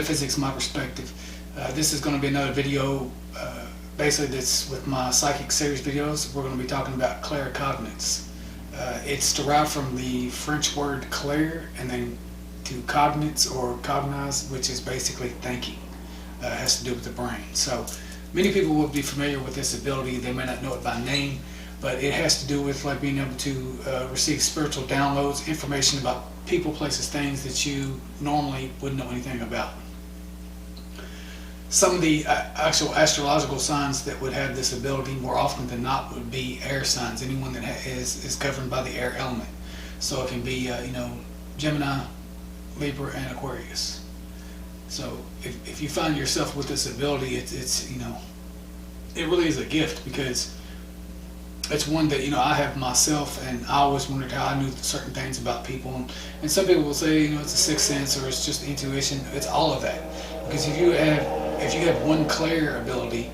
Metaphysics, My Perspective. This is going to be another video, basically that's with my psychic series videos. We're going to be talking about claircognizance. It's derived from the French word clair and then to cognizance or cognize, which is basically thinking. It has to do with the brain. So many people will be familiar with this ability. They may not know it by name, but it has to do with like being able to receive spiritual downloads, information about people, places, things that you normally wouldn't know anything about. Some of the actual astrological signs that would have this ability more often than not would be air signs, anyone that is governed by the air element. So it can be Gemini, Libra, and Aquarius. So if you find yourself with this ability, it's it really is a gift, because it's one that I have myself, and I always wondered how I knew certain things about people. And some people will say it's a sixth sense or it's just intuition. It's all of that, because if you have one clair ability,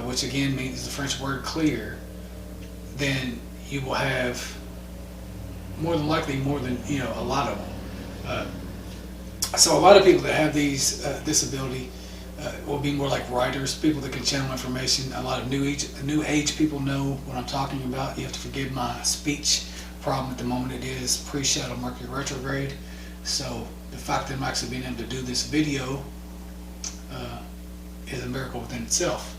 which again means the French word clear, then you will have more than likely more than a lot of them. So a lot of people that have this ability will be more like writers, people that can channel information. A lot of new age people know what I'm talking about. You have to forgive my speech problem at the moment. It is pre-shadow Mercury retrograde, so the fact that I'm actually being able to do this video is a miracle within itself.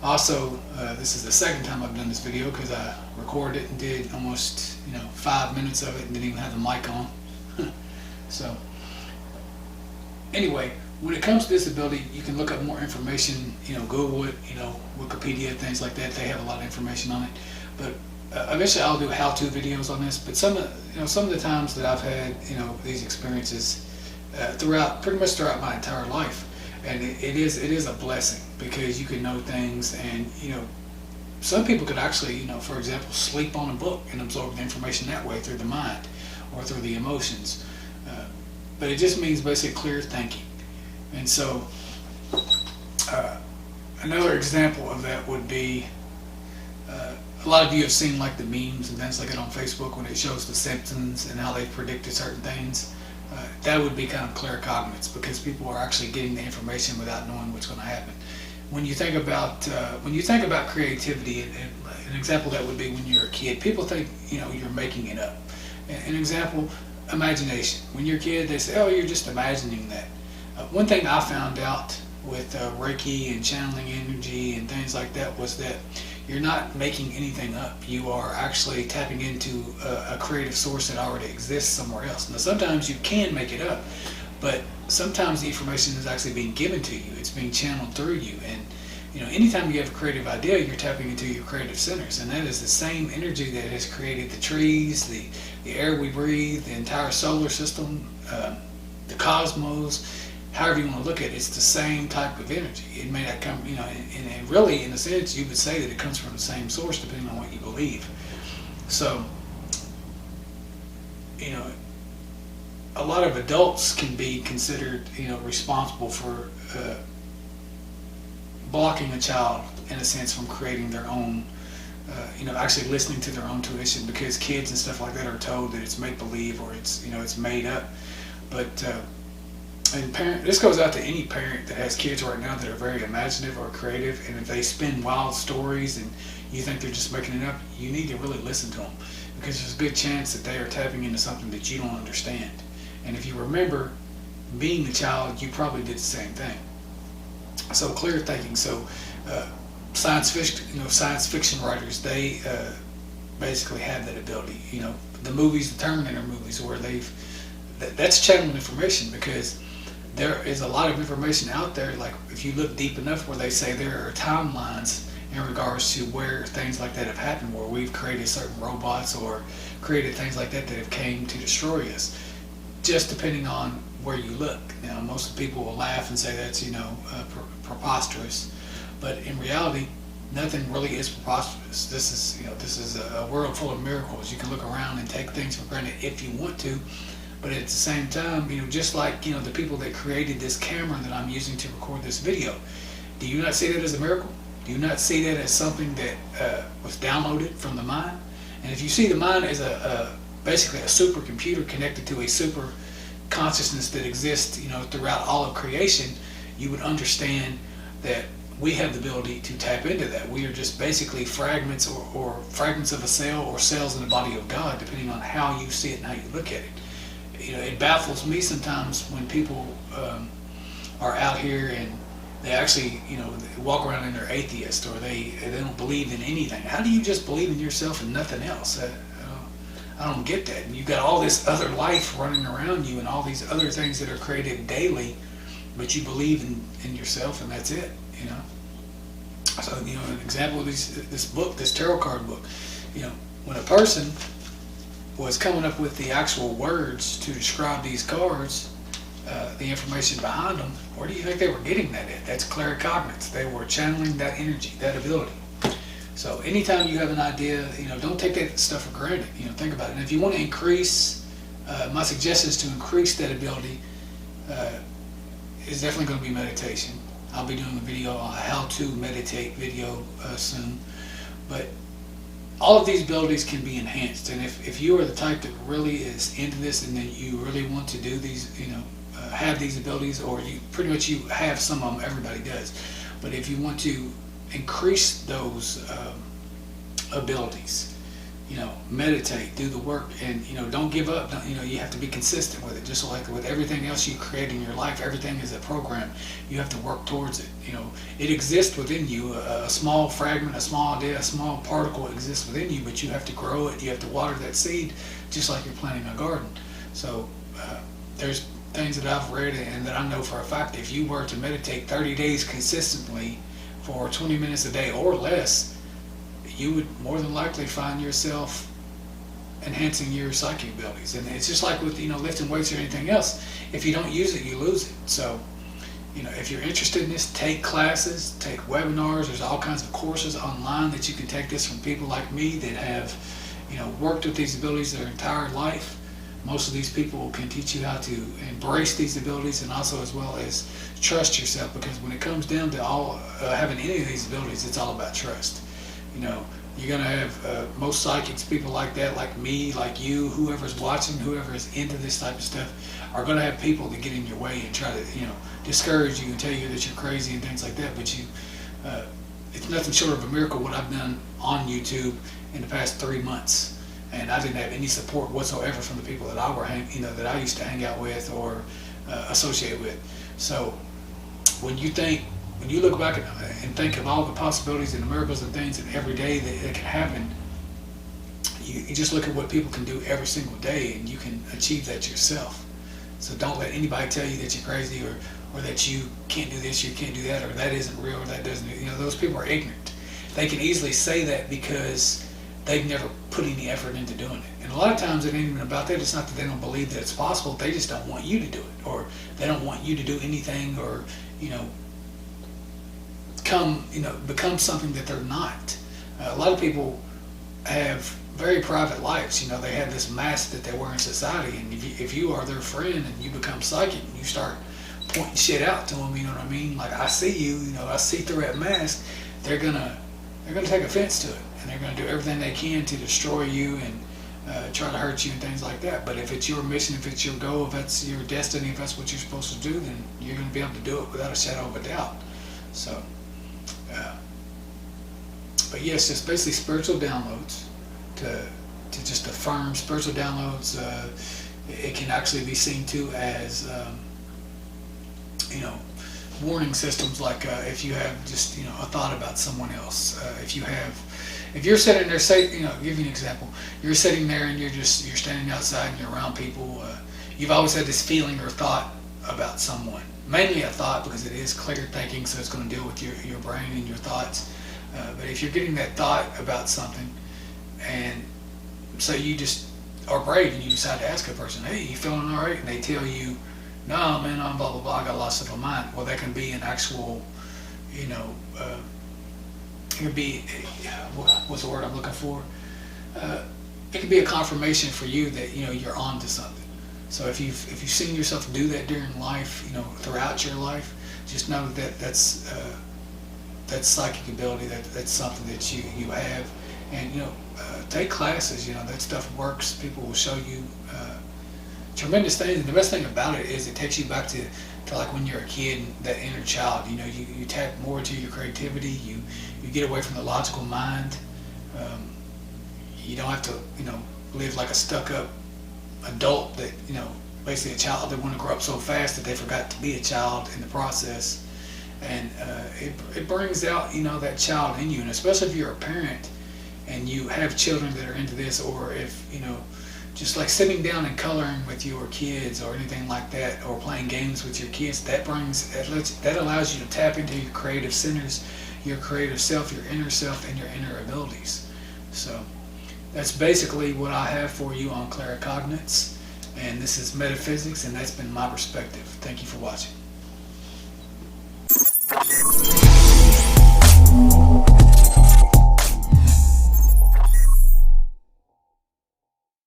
Also, this is the second time I've done this video, because I recorded it and did almost 5 minutes of it and didn't even have the mic on. So anyway, when it comes to this ability, you can look up more information, Google it, Wikipedia, things like that. They have a lot of information on it. But eventually I'll do how-to videos on this. But some of the times that I've had these experiences pretty much throughout my entire life, and it is a blessing, because you can know things, and some people could actually for example sleep on a book and absorb the information that way through the mind or through the emotions. But it just means basically clear thinking. And so another example of that would be, a lot of you have seen like the memes and things like it on Facebook when it shows the Simpsons and how they predicted certain things. That would be kind of claircognizance, because people are actually getting the information without knowing what's going to happen. When you think about creativity, an example that would be when you're a kid, people think you're making it up. An example, imagination. When you're a kid, they say, oh, you're just imagining that. One thing I found out with Reiki and channeling energy and things like that was that you're not making anything up. You are actually tapping into a creative source that already exists somewhere else. Now sometimes you can make it up, but sometimes the information is actually being given to you. It's being channeled through you. And anytime you have a creative idea, you're tapping into your creative centers, and that is the same energy that has created the trees, the air we breathe, the entire solar system, the cosmos. However you want to look at it, it's the same type of energy. It may not come, and really, in a sense, you would say that it comes from the same source, depending on what you believe. So, a lot of adults can be considered, responsible for blocking a child, in a sense, from creating their own, actually listening to their own tuition, because kids and stuff like that are told that it's make-believe or it's made up. But and this goes out to any parent that has kids right now that are very imaginative or creative, and if they spin wild stories and you think they're just making it up, you need to really listen to them, because there's a good chance that they are tapping into something that you don't understand. And if you remember being a child, you probably did the same thing. So clear thinking. So science fiction writers, they basically have that ability. The movies, the Terminator movies, where that's channeling information, because there is a lot of information out there, like if you look deep enough, where they say there are timelines in regards to where things like that have happened, where we've created certain robots or created things like that have came to destroy us, just depending on where you look. Now, most people will laugh and say that's preposterous, but in reality, nothing really is preposterous. This is a world full of miracles. You can look around and take things for granted if you want to. But at the same time, just like the people that created this camera that I'm using to record this video, do you not see that as a miracle? Do you not see that as something that was downloaded from the mind? And if you see the mind as basically a supercomputer connected to a super consciousness that exists, throughout all of creation, you would understand that we have the ability to tap into that. We are just basically fragments or fragments of a cell or cells in the body of God, depending on how you see it and how you look at it. It baffles me sometimes when people are out here and they actually, they walk around and they're atheist, or they don't believe in anything. How do you just believe in yourself and nothing else? I don't get that. And you've got all this other life running around you and all these other things that are created daily, but you believe in yourself and that's it, So, an example of this book, this tarot card book, when a person was coming up with the actual words to describe these cards, the information behind them, where do you think they were getting that at? That's claircognizance. They were channeling that energy, that ability. So anytime you have an idea, don't take that stuff for granted. Think about it. And if you want to increase, my suggestion is to increase that ability, is definitely going to be meditation. I'll be doing a video on how to meditate video soon. But all of these abilities can be enhanced. And if you are the type that really is into this and that you really want to do these, have these abilities, or you have some of them, everybody does. But if you want to increase those abilities, meditate, do the work, and don't give up. You have to be consistent with it. Just like with everything else you create in your life, everything is a program. You have to work towards it. It exists within you. A small fragment, a small idea, a small particle exists within you, but you have to grow it. You have to water that seed, just like you're planting a garden. So there's things that I've read and that I know for a fact, if you were to meditate 30 days consistently for 20 minutes a day or less, you would more than likely find yourself enhancing your psychic abilities. And it's just like with lifting weights or anything else. If you don't use it, you lose it. So if you're interested in this, take classes, take webinars. There's all kinds of courses online that you can take this from people like me that have worked with these abilities their entire life. Most of these people can teach you how to embrace these abilities, and also as well as trust yourself, because when it comes down to having any of these abilities, it's all about trust. You're going to have most psychics, people like that, like me, like you, whoever's watching, whoever is into this type of stuff, are going to have people that get in your way and try to, discourage you and tell you that you're crazy and things like that. But it's nothing short of a miracle what I've done on YouTube in the past 3 months. And I didn't have any support whatsoever from the people that that I used to hang out with or associate with. So when you look back and think of all the possibilities and the miracles and things and every day that can happen, you just look at what people can do every single day, and you can achieve that yourself. So don't let anybody tell you that you're crazy or that you can't do this, you can't do that, or that isn't real, or that doesn't. Those people are ignorant. They can easily say that because they've never put any effort into doing it. And a lot of times it ain't even about that. It's not that they don't believe that it's possible. They just don't want you to do it, or they don't want you to do anything, or become something that they're not. A lot of people have very private lives. They have this mask that they wear in society, and if you are their friend and you become psychic and you start pointing shit out to them, you know what I mean? Like, I see you, I see through that mask. They're gonna take offense to it, and they're gonna do everything they can to destroy you and try to hurt you and things like that. But if it's your mission, if it's your goal, if that's your destiny, if that's what you're supposed to do, then you're gonna be able to do it without a shadow of a doubt. So. But yes, just basically spiritual downloads to just affirm spiritual downloads. It can actually be seen too as warning systems, like if you have just a thought about someone else. If you're sitting there, give you an example. You're sitting there and you're standing outside and you're around people. You've always had this feeling or thought about someone. Mainly a thought, because it is clear thinking, so it's going to deal with your brain and your thoughts. But if you're getting that thought about something, and so you just are brave and you decide to ask a person, hey, you feeling all right? And they tell you, no, man, I'm blah, blah, blah, I got a lot of stuff on mind. Well, that can be an actual, it can be, what's the word I'm looking for? It can be a confirmation for you that, you're on to something. So if you've seen yourself do that during life, throughout your life, just know that's psychic ability. That's something that you have, and take classes. That stuff works. People will show you tremendous things. And the best thing about it is it takes you back to like when you're a kid, that inner child. You know, you tap more into your creativity. You get away from the logical mind. Um, you don't have to, live like a stuck-up adult that, basically a child that want to grow up so fast that they forgot to be a child in the process. And it brings out, that child in you. And especially if you're a parent and you have children that are into this, or if, just like sitting down and coloring with your kids or anything like that, or playing games with your kids, that allows you to tap into your creative centers, your creative self, your inner self, and your inner abilities. So that's basically what I have for you on Claircognizance, and this is Metaphysics, and that's been my perspective. Thank you for watching.